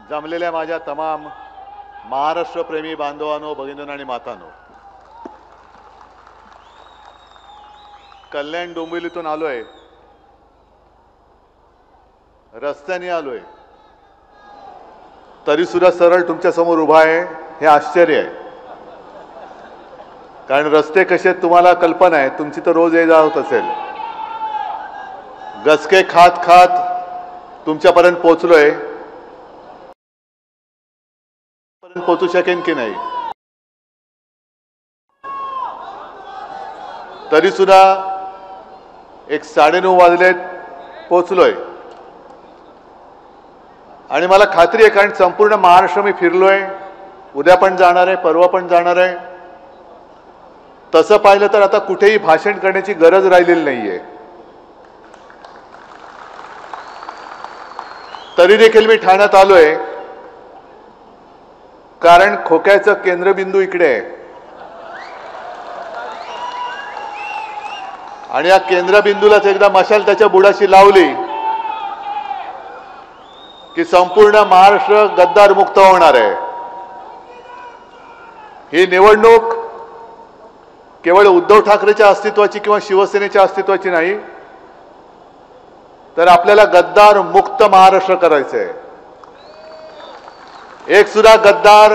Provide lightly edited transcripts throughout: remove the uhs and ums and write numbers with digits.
जमलेल्या माझ्या तमाम महाराष्ट्रप्रेमी बांधवांनो, भगिनींनो आणि मातांनो, कल्याण डोंबिवलीतून आलोय, रस्त्याने आलोय, तरी सुद्धा सरळ तुमच्या समोर उभा आहे हे आश्चर्य आहे. कारण रस्ते कसे आहेत तुम्हाला कल्पना आहे, तुमची तर रोज ये जा होत असेल. गचके खात खात तुमच्यापर्यंत पोहोचलोय, पोहोचू शकेन की नाही तरी सुद्धा एक 9:30 वाजलेत, पोहोचलोय. आणि मला खात्री आहे, कारण संपूर्ण महाराष्ट्र मी फिरलोय, उद्या पण जाणार आहे, परवा पण जाणार आहे. तसं पाहिलं तर आता कुठेही भाषण करण्याची गरज राहिलेली नाहीये. तरी देखील मी ठाण्यात आलोय, कारण खोक्याचं केंद्रबिंदू इकडे आहे. आणि या केंद्रबिंदूलाच एकदा मशाल त्याच्या बुडाशी लावली की संपूर्ण महाराष्ट्र गद्दार मुक्त होणार आहे. ही निवडणूक केवळ उद्धव ठाकरेच्या अस्तित्वाची किंवा शिवसेनेच्या अस्तित्वाची नाही, तर आपल्याला गद्दार मुक्त महाराष्ट्र करायचं आहे. एक सुद्धा गद्दार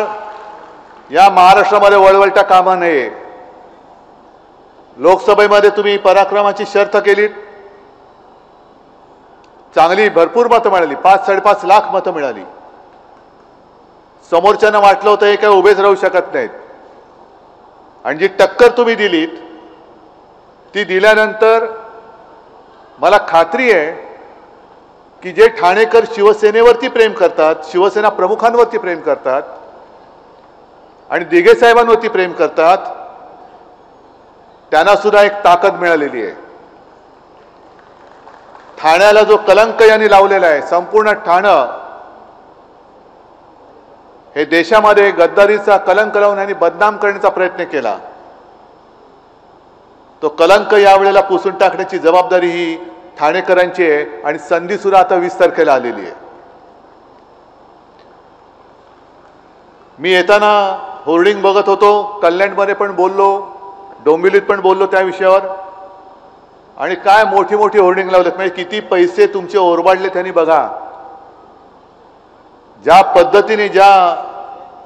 या महाराष्ट्रामध्ये वळवळता कामा नये. लोकसभेमध्ये तुम्ही पराक्रमाची शर्त केलीत, चांगली भरपूर मतं मिळाली, 5-5.5 लाख मतं मिळाली. समोरच्यांना वाटलं होतं हे काय उभेच राहू शकत नाहीत. आणि जी टक्कर तुम्ही दिलीत ती दिल्यानंतर मला खात्री आहे की जे ठाणेकर शिवसेनेवरती प्रेम करतात, शिवसेना प्रमुखांवरती प्रेम करतात आणि दिघे साहेबांवरती प्रेम करतात, त्यांना सुद्धा एक ताकद मिळालेली आहे. ठाण्याला जो कलंक यांनी लावलेला आहे, संपूर्ण ठाणं हे देशामध्ये गद्दारीचा कलंक लावून यांनी बदनाम करण्याचा प्रयत्न केला. तो कलंक यावेळेला पुसून टाकण्याची जबाबदारी ही ठाणेकरांची आहे. आणि संधी सुद्धा आता 20 तारखेला आलेली आहे. मी येताना होर्डिंग बघत होतो, कल्याणमध्ये पण बोललो, डोंबिवलीत पण बोललो त्या विषयावर. आणि काय मोठी मोठी होर्डिंग लावलेत, म्हणजे किती पैसे तुमचे ओरबाडले त्यांनी बघा. ज्या पद्धतीने, ज्या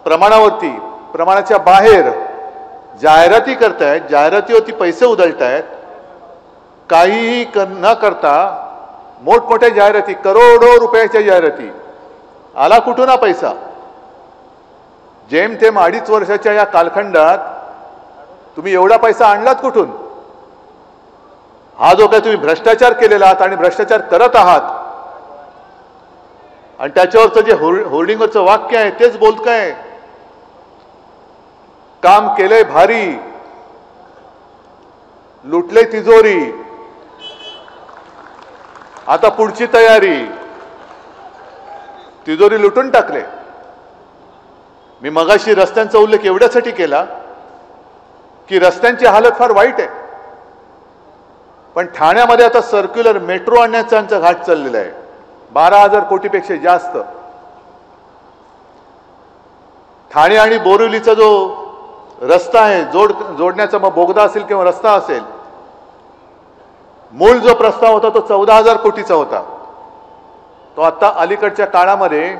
प्रमाणावरती, प्रमाणाच्या बाहेर जाहिराती करतायत, जाहिरातीवरती पैसे उधळतायत, काहीही न करता मोठमोठ्या जाहिराती, करोडो रुपयाच्या जाहिराती. आला कुठून हा पैसा? जेमतेम 2.5 वर्षाच्या या कालखंडात तुम्ही एवढा पैसा आणलात कुठून? हा जो काही तुम्ही भ्रष्टाचार केलेला आहात आणि भ्रष्टाचार करत आहात, आणि त्याच्यावरचं जे होर्डिंगवरचं वाक्य आहे तेच बोलतंय, काम केलंय भारी, लुटले तिजोरी, आता पुढची तयारी. तिजोरी लुटून टाकले. मी मगाशी रस्त्यांचा उल्लेख एवढ्यासाठी केला की रस्त्यांची हालत फार वाईट आहे. पण ठाण्यामध्ये आता सर्क्युलर मेट्रो आणण्याचा आमचा घाट चाललेला आहे. 12,000 कोटीपेक्षा जास्त. ठाणे आणि बोरिवलीचा जो रस्ता आहे, जोडण्याचा मग बोगदा असेल किंवा रस्ता असेल, मूळ जो प्रस्ताव होता तो 14,000 कोटीचा होता. तो आता अलीकडच्या काळामध्ये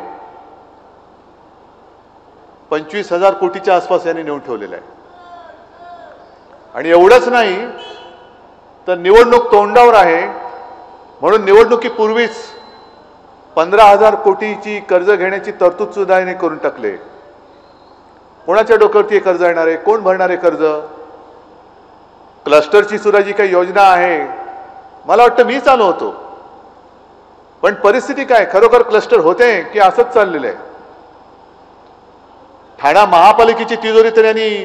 25,000 कोटीच्या आसपास यांनी नेऊन ठेवलेला आहे. आणि एवढंच नाही तर निवडणूक तोंडावर आहे म्हणून निवडणुकीपूर्वीच 15,000 कोटीची कर्ज घेण्याची तरतूद सुद्धा यांनी करून टाकले. कोणाच्या डोक्यावरती कर्ज येणार आहे? कोण भरणार आहे कर्ज? क्लस्टरची सुद्धा जी काही योजना आहे, मला वाटतं मी चालू होतो, पण परिस्थिती काय, खरोखर क्लस्टर होते की असंच चाललेलं आहे? ठाणा महापालिकेची तिजोरी तर यांनी,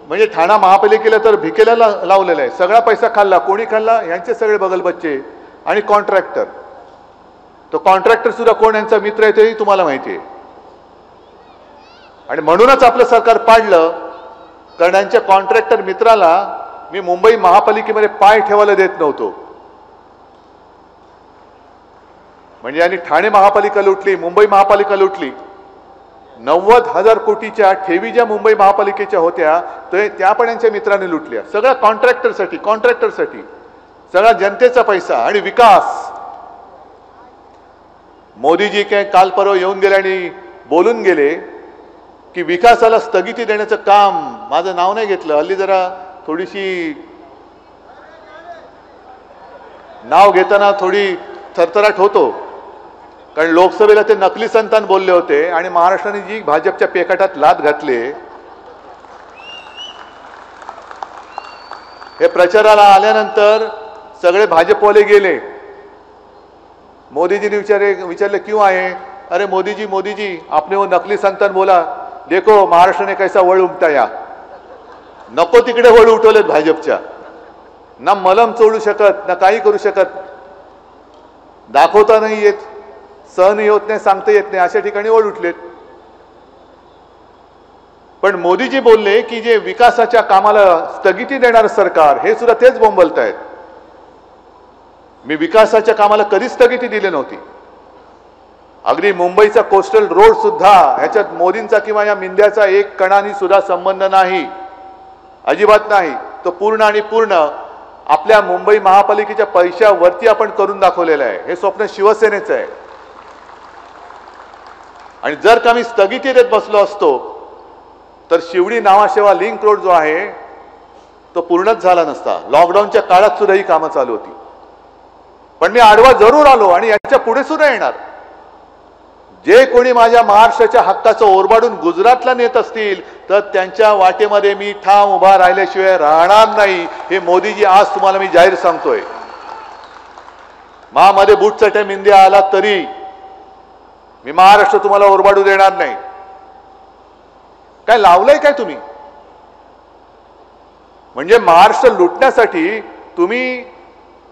म्हणजे ठाणा महापालिकेला तर भिकेला लावलेला आहे. सगळा पैसा खाल्ला. कोणी खाल्ला? यांचे सगळे बगलबच्चे आणि कॉन्ट्रॅक्टर. तो कॉन्ट्रॅक्टर सुद्धा कोण यांचा मित्र आहे तेही तुम्हाला माहिती आहे. आणि म्हणूनच आपलं सरकार पाडलं, कारण यांच्या कॉन्ट्रॅक्टर मित्राला मी मुंबई महापालिकेमध्ये पाय ठेवायला देत नव्हतो. म्हणजे यांनी ठाणे महापालिका लुटली, मुंबई महापालिका लुटली. 90,000 कोटीच्या ठेवी ज्या मुंबई महापालिकेच्या होत्या त्या पण यांच्या मित्रांनी लुटल्या. सगळ्या कॉन्ट्रॅक्टरसाठी सगळा जनतेचा पैसा आणि विकास. मोदीजी काय काल परवा येऊन गेले आणि बोलून गेले की विकासाला स्थगिती देण्याचं काम. माझं नाव नाही घेतलं, हल्ली जरा थोडीशी नाव घेताना थोडी थरथराट होतो, कारण लोकसभेला ते नकली संतान बोलले होते आणि महाराष्ट्राने जी भाजपच्या पेकाटात लात घातले, हे प्रचाराला आल्यानंतर सगळे भाजपवाले गेले. मोदीजीने विचारले क्यों आए? अरे मोदीजी आपने वो नकली संतान बोला, देखो महाराष्ट्र ने कैसा वळ उमटाया. नको तिकडे वळ उठवलेत भाजपच्या. ना मलम चोळू शकत, ना काही करू शकत, दाखवता नाही येत, सहन होत नाही, सांगता येत नाही, अशा ठिकाणी वळ उठलेत. पण मोदीजी बोलले की जे विकासाच्या कामाला स्थगिती देणारं सरकार, हे सुद्धा तेच बोंबलतायत. मी विकासाच्या कामाला कधीच स्थगिती दिली नव्हती. अगदी मुंबईचा कोस्टल रोड सुद्धा ह्याच्यात मोदींचा किंवा या मिंद्याचा एक कणानी सुद्धा संबंध नाही, अजिबात नाही. तो पूर्ण आणि पूर्ण आपल्या मुंबई महापालिकेच्या पैशावरती आपण करून दाखवलेलं आहे. हे स्वप्न शिवसेनेचं आहे. आणि जर का मी स्थगिती देत बसलो असतो तर शिवडी नावाशेवा लिंक रोड जो आहे तो पूर्णच झाला नसता. लॉकडाऊनच्या काळात सुद्धा ही कामं चालू होती. पण मी आडवा जरूर आलो आणि याच्या पुढे सुद्धा येणार. जे कोणी माझ्या महाराष्ट्राच्या हक्काचं ओरबाडून गुजरातला नेत असतील तर त्यांच्या वाटेमध्ये मी ठाम उभा राहिल्याशिवाय राहणार नाही. हे मोदीजी आज तुम्हाला मी जाहीर सांगतोय. महामध्ये बूटचट्या मिंद्या आला तरी मी महाराष्ट्र तुम्हाला ओरबाडू देणार नाही. काय लावलंय काय तुम्ही? म्हणजे महाराष्ट्र लुटण्यासाठी तुम्ही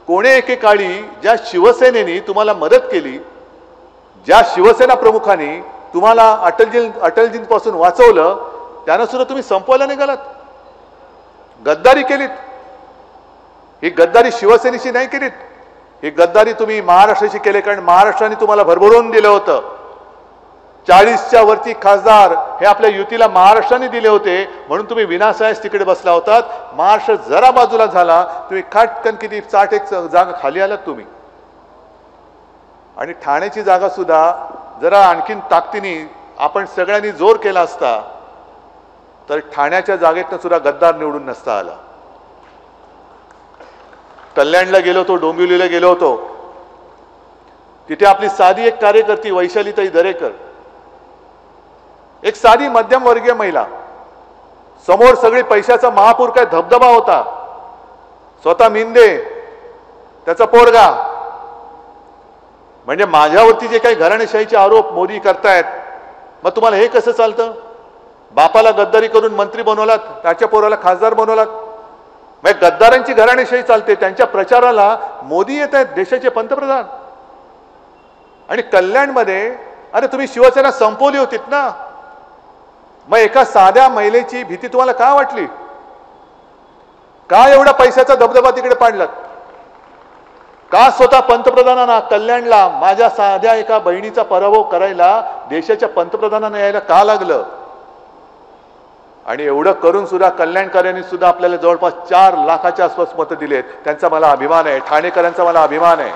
कोणे एकेकाळी ज्या शिवसेनेने तुम्हाला मदत केली, ज्या शिवसेना प्रमुखांनी तुम्हाला अटलजींपासून वाचवलं, त्यांना सुद्धा तुम्ही संपवायला निघालात, गद्दारी केलीत. ही गद्दारी शिवसेनेशी नाही केलीत, ही गद्दारी तुम्ही महाराष्ट्राशी केली. कारण महाराष्ट्राने तुम्हाला भरभरून दिलं होतं. 40च्या वरती खासदार हे आपल्या युतीला महाराष्ट्राने दिले होते, म्हणून तुम्ही विनासायास तिकडे बसला होतात. महाराष्ट्र जरा बाजूला झाला, तुम्ही खाटकन किती 60 जागा खाली आलात तुम्ही. आणि ठाण्याची जागा सुद्धा जरा आणखीन ताकदीने आपण सगळ्यांनी जोर केला असता तर ठाण्याच्या जागेतनं सुद्धा गद्दार निवडून नसता आला. कल्याणला गेलो होतो, डोंबिवलीला गेलो होतो, तिथे आपली साधी एक कार्यकर्ती वैशालीताई दरेकर, एक साधी मध्यमवर्गीय महिला, समोर सगळी पैशाचा महापूर, काय धबधबा होता, स्वतः मिंदे, त्याचा पोरगा. म्हणजे माझ्यावरती जे काही घराणेशाहीचे आरोप मोदी करतायत, मग तुम्हाला हे कसं चालतं? बापाला गद्दारी करून मंत्री बनवलात, त्याच्या पोराला खासदार बनवलात. मग गद्दारांची घराणेशाही चालते. त्यांच्या प्रचाराला मोदी येत आहेत, देशाचे पंतप्रधान. आणि कल्याणमध्ये अरे तुम्ही शिवसेना संपवली होतीत ना, मग एका साध्या महिलेची भीती तुम्हाला का वाटली? का एवढा पैशाचा धबधबा तिकडे पाडलात? का स्वतः पंतप्रधानांना कल्याणला माझ्या साध्या एका बहिणीचा पराभव करायला देशाच्या पंतप्रधानांना यायला का लागलं? आणि एवढं करून सुद्धा कल्याणकरांनी सुद्धा आपल्याला जवळपास 4 लाखाच्या आसपास मतं दिलेत. त्यांचा मला अभिमान आहे, ठाणेकरांचा मला अभिमान आहे.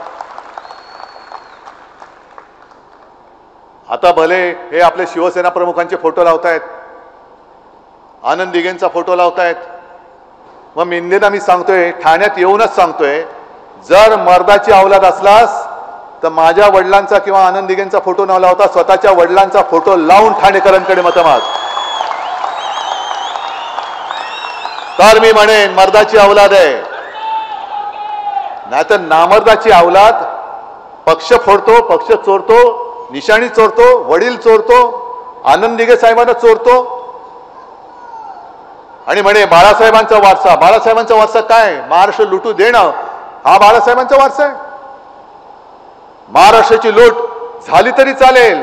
आता भले हे आपले शिवसेना प्रमुखांचे फोटो लावतायत, आनंद दिघेंचा फोटो लावतायत. मग मिंदेना मी सांगतोय, ठाण्यात येऊनच सांगतोय, जर मर्दाची औलाद असलास तर माझ्या वडिलांचा किंवा आनंद दिघेंचा फोटो न लावता स्वतःच्या वडिलांचा फोटो लावून ठाणेकरांकडे मतं माग. तर मी म्हणेन मर्दाची औलाद आहे. नाहीतर नामर्दाची औलाद पक्ष फोडतो, पक्ष चोरतो, निशाणी चोरतो, वडील चोरतो, आनंद दिघे साहेबांना चोरतो आणि म्हणे बाळासाहेबांचा वारसा. बाळासाहेबांचा वारसा काय? महाराष्ट्र लुटू देणं हा बाळासाहेबांचा वारसा आहे. महाराष्ट्राची लूट झाली तरी चालेल,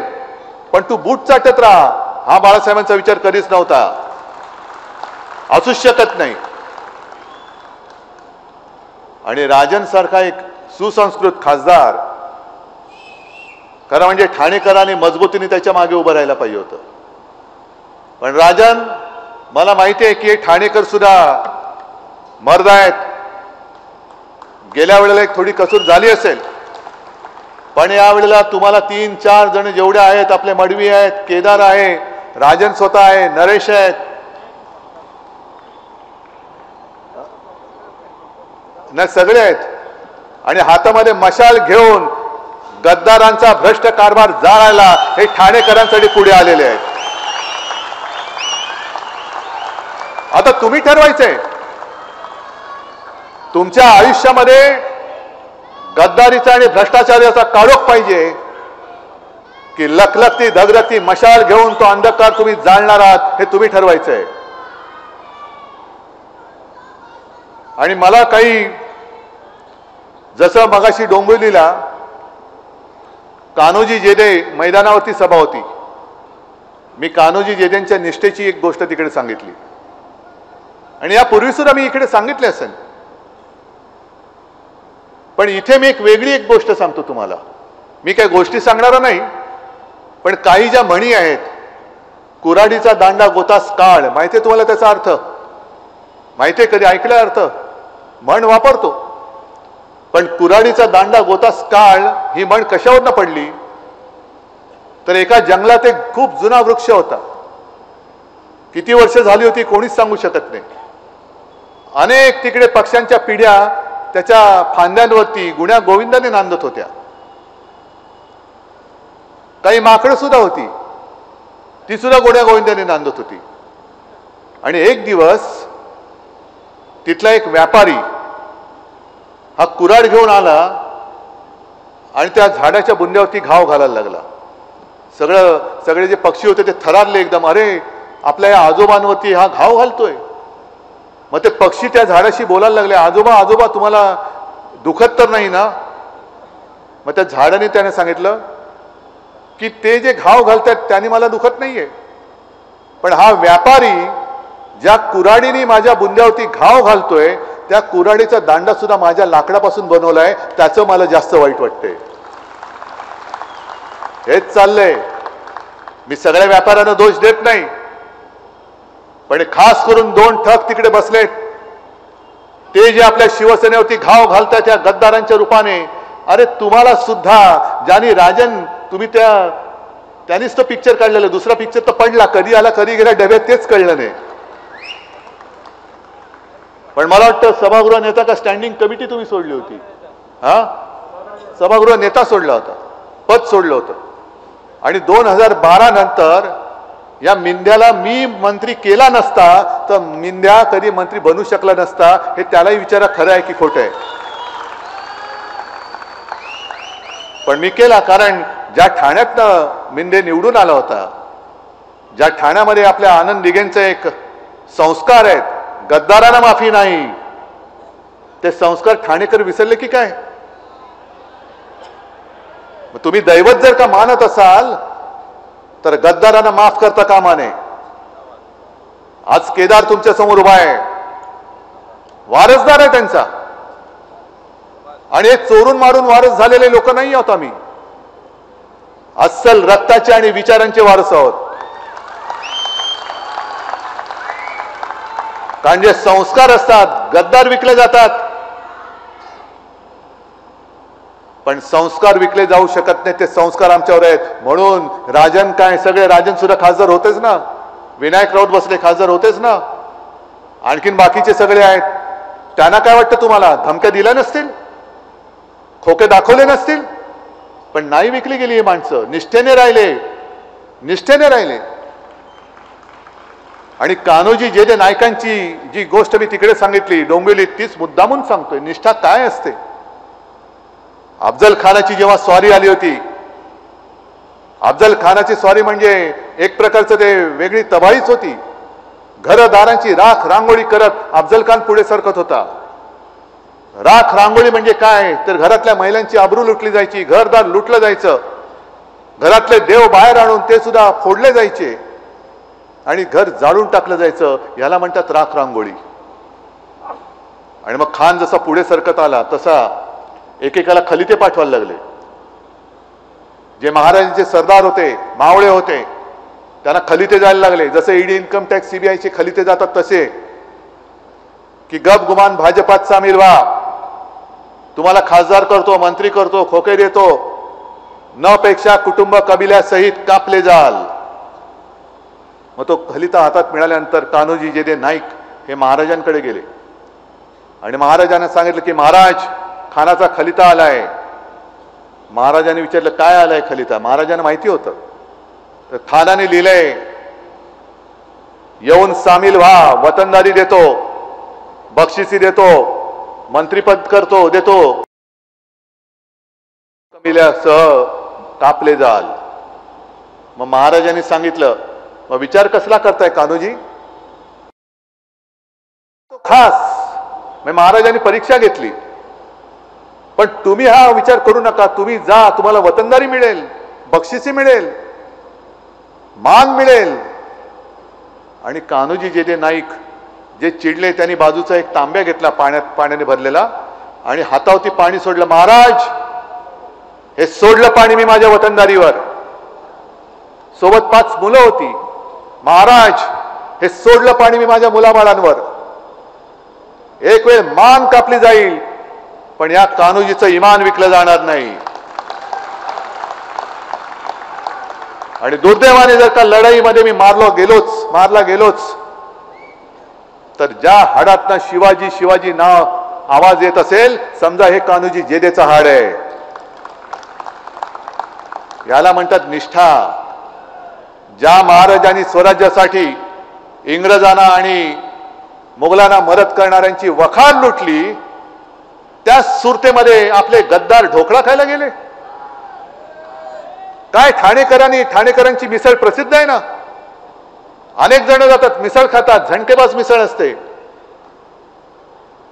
पण तू बूट चाटत राहा, हा बाळासाहेबांचा विचार कधीच नव्हता, असूच शकत नाही. आणि राजन सारखा एक सुसंस्कृत खासदार, खरं म्हणजे ठाणेकरांनी मजबूतीने त्याच्या मागे उभं राहायला पाहिजे होतं. पण राजन, मला माहिती आहे की ठाणेकर सुद्धा मर्द आहेत. गेल्या वेळेला एक थोडी कसूर झाली असेल, पण या वेळेला तुम्हाला 3-4 जण जेवढे आहेत, आपले मडवी आहेत, केदार आहे, राजन स्वतः आहे, नरेश आहेत, ना सगळे आहेत. आणि हातामध्ये मशाल घेऊन गद्दारांचा भ्रष्ट कारभार जाळायला हे ठाणेकरांसाठी पुढे आलेले आहेत. आता तुम्ही ठरवायचंय तुमच्या आयुष्यामध्ये गद्दारीचा आणि भ्रष्टाचाराचा काळोख पाहिजे की लखलखती धगधगती मशाल घेऊन तो अंधकार तुम्ही जाळणार आहात, हे तुम्ही ठरवायचंय. आणि मला काही जसं मगाशी डोंबिवलीला कान्होजी जेदे मैदानावरती सभा होती, मी कान्होजी जेदेंच्या निष्ठेची एक गोष्ट तिकडे सांगितली आणि यापूर्वी सुद्धा मी इकडे सांगितले असेल, पण इथे मी एक गोष्ट सांगतो तुम्हाला. मी काही गोष्टी सांगणार नाही, पण काही ज्या म्हणी आहेत, कुऱ्हाडीचा दांडा गोतास काळ, माहितीये तुम्हाला त्याचा अर्थ? माहितीये? कधी ऐकलाय अर्थ? म्हण वापरतो, पण कुऱ्हाडीचा दांडा गोतास काळ ही म्हण कशावरनं पडली तर एका जंगलात एक खूप जुना वृक्ष होता. किती वर्ष झाली होती कोणीच सांगू शकत नाही. अनेक तिकडे पक्ष्यांच्या पिढ्या त्याच्या फांद्यांवरती गुण्या गोविंदाने नांदत होत्या. काही माकडं सुद्धा होती, ती सुद्धा गुण्या गोविंदाने नांदत होती. आणि एक दिवस तिथला एक व्यापारी हा कुऱ्हाड घेऊन आला आणि त्या झाडाच्या बुंद्यावरती घाव घालायला लागला. सगळे जे पक्षी होते ते थरारले एकदम, अरे आपल्या या आजोबांवरती हा घाव घालतोय. मग ते पक्षी त्या झाडाशी बोलायला लागले, आजोबा आजोबा तुम्हाला दुखत तर नाही ना? मग त्या झाडाने त्याने सांगितलं की ते जे घाव घालतात त्याने मला दुखत नाहीये, पण हा व्यापारी ज्या कुऱ्हाडीने माझ्या बुंद्यावरती घाव घालतोय त्या कुऱ्हाडीचा दांडा सुद्धा माझ्या लाकडापासून बनवलाय, त्याचं मला जास्त वाईट वाटतंय. हेच चाललंय. मी सगळ्या व्यापाऱ्यांना दोष देत नाही, पण खास करून 2 ठग तिकडे बसलेत, ते जे आपल्या शिवसेनेवरती घाव घालतात त्या गद्दारांच्या रूपाने. अरे तुम्हाला सुद्धा ज्यांनी राजन, तुम्ही त्यांनीच तो पिक्चर काढलेला, दुसरा पिक्चर तर पडला, कधी आला कधी गेला डब्यात तेच कळलं नाही. पण मला वाटतं सभागृह नेता का स्टँडिंग कमिटी तुम्ही सोडली होती? सभागृह नेता सोडला होता, पद सोडलं होतं. आणि 2012 नंतर या मिंद्याला मी मंत्री केला नसता तर मिंद्या कधी मंत्री बनू शकला नसता. हे त्यालाही विचारा, खरं आहे की खोटं आहे. पण मी केला कारण ज्या ठाण्यातनं मिंदे निवडून आला होता, ज्या ठाण्यामध्ये आपल्या आनंद दिघेंचे एक संस्कार आहेत, गद्दारांना माफी नाही, ते संस्कार ठाणेकर विसरले की काय? तुम्ही दैवत जर का मानत असाल तर गद्दारांना माफ करता कामा नये. आज केदार तुमच्या समोर उभा आहे, वारसदार आहे त्यांचा, आणि चोरून मारून वारस झालेले लोक नाही आहोत आम्ही. अस्सल रक्ताचे आणि विचारांचे वारस आहोत. कारण जे संस्कार असतात, गद्दार विकले जातात, पण संस्कार विकले जाऊ शकत नाही. ते संस्कार आमच्यावर आहेत. म्हणून राजन काय, सगळे राजन सुद्धा खासदार होतेच ना, विनायक राऊत बसले खासदार होतेच ना, आणखीन बाकीचे सगळे आहेत. त्यांना काय वाटतं तुम्हाला? धमक्या दिल्या नसतील, खोके दाखवले नसतील, पण नाही विकली गेली ही माणसं. निष्ठेने राहिले, निष्ठेने राहिले. आणि कान्होजी जेदे नायकांची जी गोष्ट मी तिकडे सांगितली डोंबिवलीत, तीच मुद्दामून सांगतोय. निष्ठा काय असते? अफजल खानाची जेव्हा स्वारी आली होती, अफजल खानाची स्वारी म्हणजे एक प्रकारचं ते वेगळी तबाहीच होती. घरदारांची राख रांगोळी करत अफजल खान पुढे सरकत होता. राख रांगोळी म्हणजे काय तर घरातल्या महिलांची आबरू लुटली जायची, घरदार लुटलं जायचं, घरातले देव बाहेर आणून ते सुद्धा फोडले जायचे आणि घर जाळून टाकलं जायचं. याला म्हणतात राख रांगोळी. आणि मग खान जसा पुढे सरकत आला तसा एकेकाला खलिते पाठवायला लागले. जे महाराजांचे सरदार होते, मावळे होते, त्यांना खलिते जायला लागले. जसे ईडी इन्कम टॅक्स सीबीआयचे खलिते जातात तसे, की गप गुमान भाजपात सामील व्हा, तुम्हाला खासदार करतो, मंत्री करतो, खोके देतो, न पेक्षा कुटुंब कबिल्यासहित कापले जाल. मग तो खलिता हातात मिळाल्यानंतर कान्होजी जेदे नाईक हे महाराजांकडे गेले आणि महाराजांना सांगितलं की महाराज, खानाचा खलिता आलाय. महाराजांनी विचारलं काय आलाय खलिता. महाराजांना माहिती होतं. तर खानाने लिहिलंय, येऊन सामील व्हा, वतनदारी देतो, बक्षिसी देतो, मंत्रीपद करतो देतो, कबिल्यासह कापले जाल. मग महाराजांनी सांगितलं, मग विचार कसला करताय कान्होजी. खास मग महाराजांनी परीक्षा घेतली, पण तुम्ही हा विचार करू नका, तुम्ही जा, तुम्हाला वतनदारी मिळेल, बक्षिसी मिळेल, मान मिळेल. आणि कान्होजी जेदे नाईक जे चिडले त्यांनी बाजूचा एक तांब्या घेतला पाण्याने भरलेला आणि हातावरती पाणी सोडलं. महाराज, हे सोडलं पाणी मी माझ्या वतनदारीवर. सोबत 5 मुलं होती. महाराज, हे सोडलं पाणी मी माझ्या मुलाबाळांवर. एक वेळ मान कापली जाईल, पण या कान्होजीचं इमान विकलं जाणार नाही. आणि दुर्दैवाने जर का लढाईमध्ये मी मारला गेलोच तर ज्या हाडातनं शिवाजी शिवाजी नाव आवाज येत असेल, समजा हे कान्होजी जेदेचं हाड आहे. याला म्हणतात निष्ठा. ज्या महाराजांनी स्वराज्यासाठी इंग्रजांना आणि मुघलांना मदत करणाऱ्यांची वखार लुटली, त्या सुरतेमध्ये आपले गद्दार ढोकळा खायला गेले. काय ठाणेकरांची मिसळ प्रसिद्ध आहे ना. अनेक जण जातात, मिसळ खातात, झणकेबाज मिसळ असते.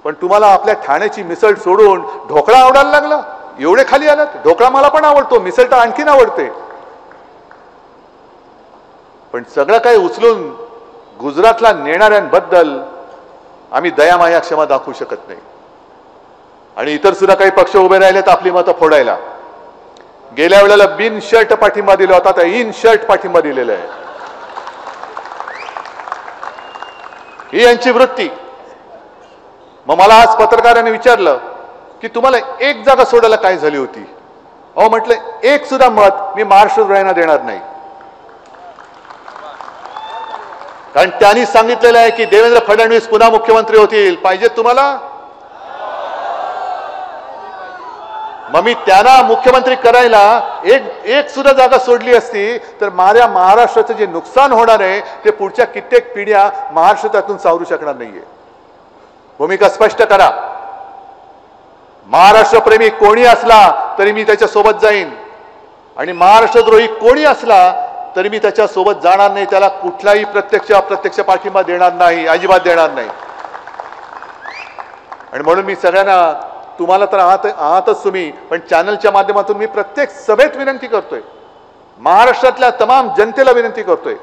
पण तुम्हाला आपल्या ठाण्याची मिसळ सोडून ढोकळा आवडायला लागला, एवढे खाली आलात. ढोकळा मला पण आवडतो, मिसळ तर आणखीन आवडते. पण सगळं काही उचलून गुजरातला नेणाऱ्यांबद्दल आम्ही दयामाया क्षमा दाखवू शकत नाही. आणि इतर सुद्धा काही पक्ष उभे राहिलेत आपली मतं फोडायला. गेल्या वेळेला बिन शर्ट पाठिंबा दिला होता, आता इन शर्ट पाठिंबा दिलेला आहे. ही यांची वृत्ती. मग मला आज पत्रकारांनी विचारलं की तुम्हाला एक जागा सोडायला काय झाली होती. अहो म्हटलं, एक सुद्धा मत मी महाराष्ट्र द्रोह्यांना देणार नाही. कारण त्यांनी सांगितलेलं आहे की देवेंद्र फडणवीस पुन्हा मुख्यमंत्री होतील. पाहिजेत तुम्हाला. मग मी त्यांना मुख्यमंत्री करायला एक सुद्धा जागा सोडली असती तर माझ्या महाराष्ट्राचं जे नुकसान होणार आहे ते पुढच्या कित्येक पिढ्या महाराष्ट्र त्यातून सावरू शकणार नाहीये. भूमिका स्पष्ट करा. महाराष्ट्रप्रेमी कोणी असला तरी मी त्याच्या सोबत जाईन आणि महाराष्ट्रद्रोही कोणी असला तरी मी त्याच्या सोबत जाणार नाही. त्याला कुठलाही प्रत्यक्ष अप्रत्यक्ष पाठिंबा देणार नाही, अजिबात देणार नाही. आणि म्हणून मी सगळ्यांना, तुम्हाला तर आहातच तुम्ही, पण चॅनलच्या माध्यमातून मी प्रत्येक सभेत विनंती करतोय, महाराष्ट्रातल्या तमाम जनतेला विनंती करतोय,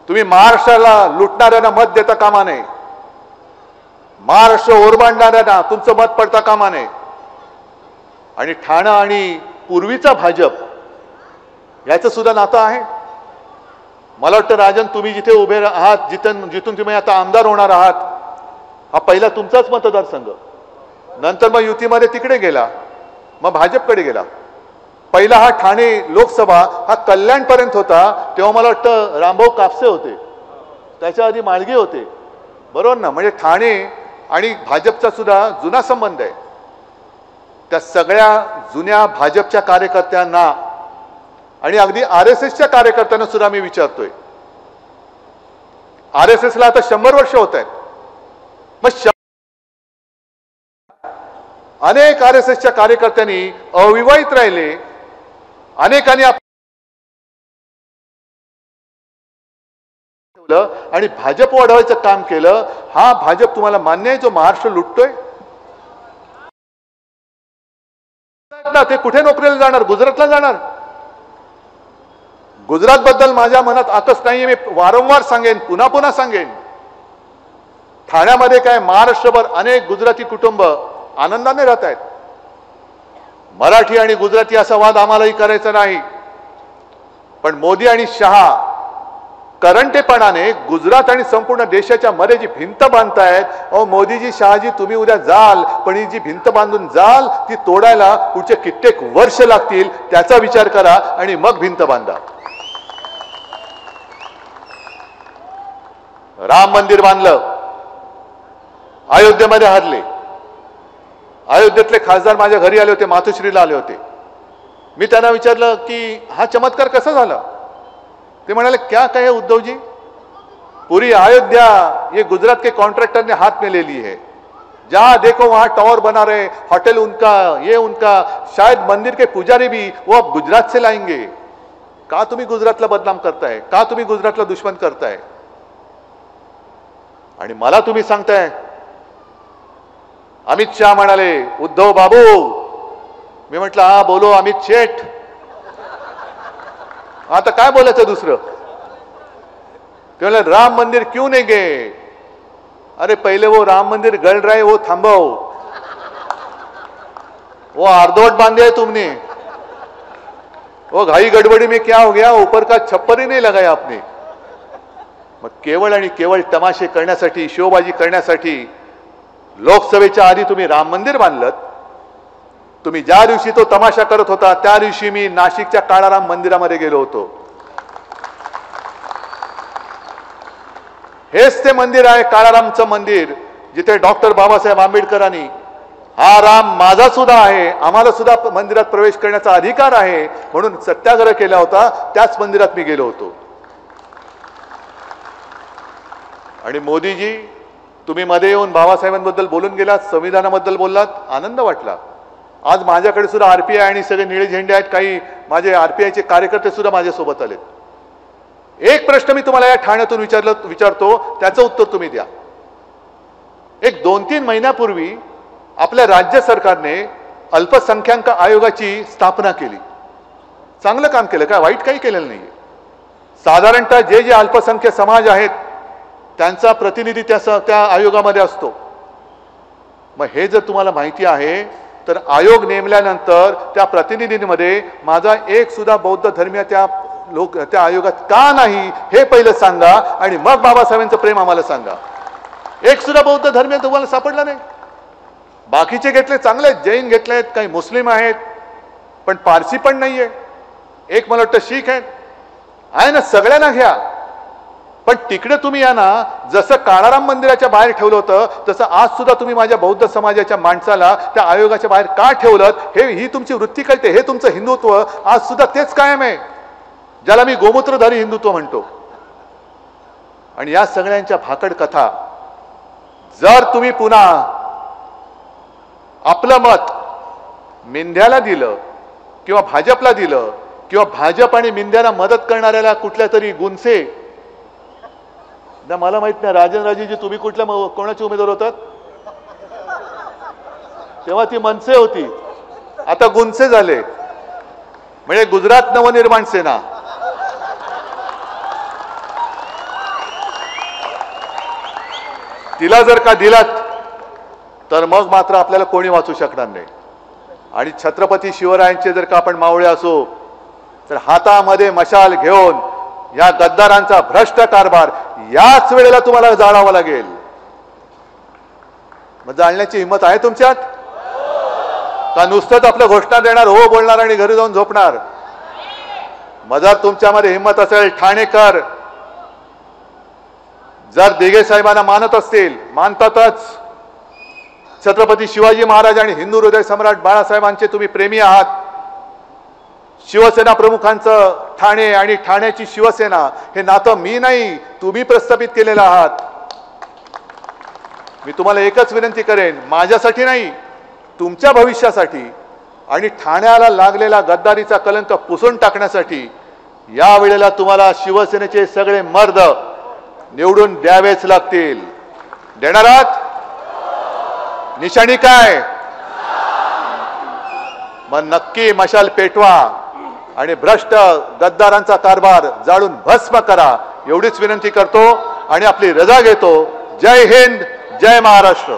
तुम्ही महाराष्ट्राला लुटणाऱ्यांना मत देता कामा नये, महाराष्ट्र ओरबांडणाऱ्यांना तुमचं मत पडता कामा नये. आणि ठाणा आणि पूर्वीचा भाजप याचं सुद्धा नातं आहे. मला वाटतं राजन, तुम्ही जिथे उभे आहात, जिथून तुम्ही आता आमदार होणार आहात, हा पहिला तुमचाच मतदारसंघ. नंतर मग युतीमध्ये तिकडे गेला, मग भाजपकडे गेला. पहिला हा ठाणे लोकसभा हा कल्याणपर्यंत होता, तेव्हा मला वाटतं रामभाऊ कापसे होते, त्याच्या आधी माळगे होते, बरोबर ना. म्हणजे ठाणे आणि भाजपचा सुद्धा जुना संबंध आहे. त्या सगळ्या जुन्या भाजपच्या कार्यकर्त्यांना आणि अगदी RSSच्या कार्यकर्त्यांना सुद्धा मी विचारतोय. RSSला आता 100 वर्ष होत आहेत. मग अनेक RSSच्या कार्यकर्त्यांनी अविवाहित राहिले, अनेकांनी आणि भाजप वाढवायचं काम केलं. हा भाजप तुम्हाला मान्य आहे जो महाराष्ट्र लुटतोय? ते कुठे नोकरीला जाणार? गुजरातला जाणार. गुजरात बद्दल माझ्या मनात आकस नाहीये. मी वारंवार सांगेन, पुन्हा पुन्हा सांगेन, ठाण्यामध्ये काय महाराष्ट्रभर अनेक गुजराती कुटुंब आनंदाने राहत आहेत. मराठी आणि गुजराती असा वाद आम्हालाही करायचा नाही. पण मोदी आणि शहा करंटेपणाने गुजरात आणि संपूर्ण देशाच्या मध्ये जी भिंत बांधतायत, अहो मोदीजी शहाजी तुम्ही उद्या जाल, पण ही जी भिंत बांधून जाल ती तोडायला पुढचे कित्येक वर्ष लागतील, त्याचा विचार करा आणि मग भिंत बांधा. राम मंदिर बांधलं, अयोध्येमध्ये हरले. अयोध्येतले खासदार माझ्या घरी आले होते, मातोश्रीला आले होते. मी त्यांना विचारलं की हा चमत्कार कसा झाला. ते म्हणाले क्या कहे उद्धव जी, पूरी अयोध्या ये गुजरात के कॉन्ट्रैक्टर ने हाथ में ले ली है, जहां देखो वहां टावर बना रहे, होटल उनका, ये उनका, शायद मंदिर के पुजारी भी वो अब गुजरात से लाएंगे. का तुम्ही गुजरातला बदनाम करताय, का तुम्ही गुजरातला दुश्मन करताय. आणि मला तुम्ही सांगताय. अमित शाह म्हणाले उद्धव बाबू. मी म्हटलं हा बोलो अमित शेठ. आता काय बोलायचं दुसरं. ते म्हणाले राम मंदिर क्यों नहीं गए. अरे पहले वो राम मंदिर गल रहा है वो थांबाओ, वो अर्धवट बांधे है तुमने, वो घाई गड़बड़ी में क्या हो गया, ऊपर का छप्पर ही नहीं लगाया आपने. मग केवळ आणि केवळ तमाशे करण्यासाठी, शोबाजी करण्यासाठी लोकसभेच्या आधी तुम्ही राम मंदिर बांधलं. तुम्ही ज्या दिवशी तो तमाशा करत होता त्या दिवशी मी नाशिकच्या काळाराम मंदिरामध्ये गेलो होतो. हेच ते मंदिर आहे काळारामचं मंदिर, जिथे डॉक्टर बाबासाहेब आंबेडकरांनी हा राम माझा सुद्धा आहे, आम्हाला सुद्धा मंदिरात प्रवेश करण्याचा अधिकार आहे म्हणून सत्याग्रह केला होता. त्याच मंदिरात मी गेलो होतो. आणि मोदीजी तुम्ही मध्ये येऊन बाबासाहेबांबद्दल बोलून गेलात, संविधानाबद्दल बोललात, आनंद वाटला. आज माझ्याकडे सुद्धा आरपीआय आणि सगळे निळे झेंडे आहेत, काही माझे आरपीआयचे कार्यकर्ते सुद्धा माझ्यासोबत आलेत. एक प्रश्न मी तुम्हाला या ठाण्यातून विचारतो, त्याचं उत्तर तुम्ही द्या. एक 2-3 महिन्यापूर्वी आपल्या राज्य सरकारने अल्पसंख्याक आयोगाची स्थापना केली. चांगलं काम केलं, काय वाईट काही केलेलं नाही. साधारणतः जे जे अल्पसंख्याक समाज आहेत त्यांचा प्रतिनिधी त्या आयोगामध्ये असतो. मग हे जर तुम्हाला माहिती आहे तर आयोग नेमल्यानंतर त्या प्रतिनिधींमध्ये माझा एक सुद्धा बौद्ध धर्मीय त्या आयोगात का नाही हे पहिलं सांगा आणि मग बाबासाहेबांचं प्रेम आम्हाला सांगा. एक सुद्धा बौद्ध धर्मीय तुम्हाला सापडला नाही. बाकीचे घेतले चांगले, जैन घेतलेत, काही मुस्लिम आहेत, पण पारसी पण नाहीये. एक मला वाटतं शीख आहे ना. सगळ्यांना घ्या, पण तिकडे तुम्ही या ना. जसं काळाराम मंदिराच्या बाहेर ठेवलं होतं तसं आज सुद्धा तुम्ही माझ्या बौद्ध समाजाच्या माणसाला त्या आयोगाच्या बाहेर का ठेवलं, ही तुमची वृत्ती कळते. हे तुमचं हिंदुत्व आज सुद्धा तेच कायम आहे, ज्याला मी गोमूत्रधारी हिंदुत्व म्हणतो. आणि या सगळ्यांच्या भाकड कथा जर तुम्ही पुन्हा आपलं मत मिंध्याला दिलं किंवा भाजपला दिलं किंवा भाजप आणि मिंध्याला मदत करणाऱ्याला कुठल्या तरी गुंसे, मला माहित नाही राजनराजेजी तुम्ही कुठल्या कोणाचे उमेदवार होतात तेव्हा ती मनसे होती, आता गुंसे झाले. म्हणजे गुजरात नवनिर्माण सेना. तिला जर का दिलात तर मग मात्र आपल्याला कोणी वाचू शकणार नाही. आणि छत्रपती शिवरायांचे जर का आपण मावळे असो तर हातामध्ये मशाल घेऊन या गद्दारांचा भ्रष्ट कारभार याच वेळेला तुम्हाला जाळावं लागेल. मग जाळण्याची हिंमत आहे तुमच्यात का नुसतंच आपल्या घोषणा देणार, हो बोलणार आणि घरी जाऊन झोपणार. मग जर तुमच्यामध्ये हिंमत असेल, ठाणेकर जर दिघे साहेबांना मानत असतील, मानतातच, छत्रपती शिवाजी महाराज आणि हिंदू हृदय सम्राट बाळासाहेबांचे तुम्ही प्रेमी आहात, शिवसेना प्रमुखांचं ठाणे आणि ठाण्याची शिवसेना हे नातं मी नाही तुम्ही प्रस्थापित केलेलं आहात. मी तुम्हाला एकच विनंती करेन, माझ्यासाठी नाही तुमच्या भविष्यासाठी आणि ठाण्याला लागलेला गद्दारीचा कलंक पुसून टाकण्यासाठी या वेळेला तुम्हाला शिवसेनेचे सगळे मर्द निवडून द्यावेच लागतील. देणार आहात? निशाणी काय? मग नक्की मशाल पेटवा आणि भ्रष्ट गद्दारांचा कारभार जाळून भस्म करा, एवढीच विनंती करतो आणि आपली रजा घेतो. जय हिंद, जय महाराष्ट्र.